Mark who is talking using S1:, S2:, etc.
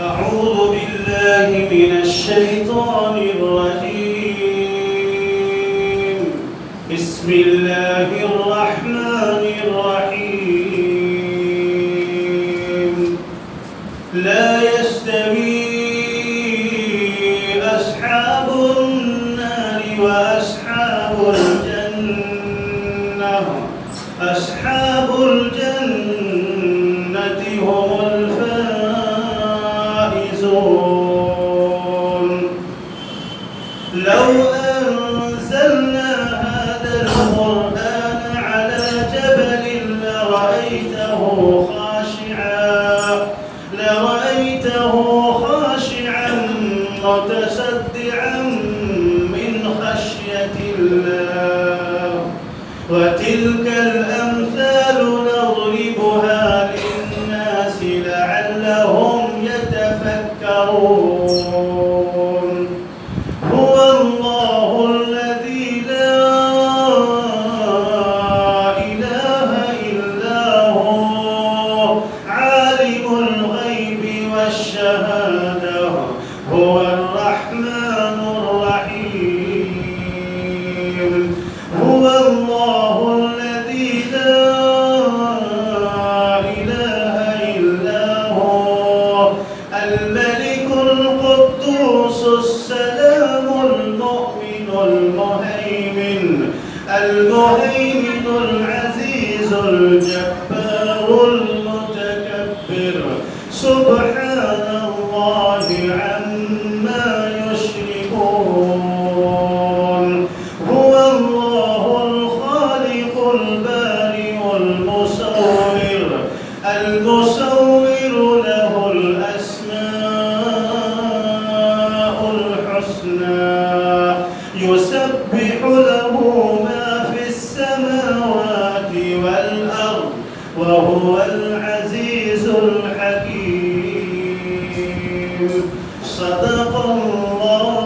S1: أعوذ بالله من الشيطان الرجيم. بسم الله الرحمن الرحيم. لا يستوي أصحاب النار وأصحاب الجنة. أصحاب الجنة هم الفائزون. لو أنزلنا هذا القرآن على جبل لرأيته خاشعا متصدعا من خشية الله. وتلك الأمثال نضربها للناس لعلهم يتفكرون. هو الله الذي لا إله إلا هو عالم الغيب والشهادة هو الرحمن الرحيم. هو الله الذي لا إله إلا هو الملك القدوس السلام المؤمن المهيمن العزيز الجبار المتكبر. سبحان الله عما يشركون. هو الله الخالق البارئ المصور له الأسماء الحسنى. يسبح له ما في السماوات والأرض وهو العزيز الحكيم. صدق الله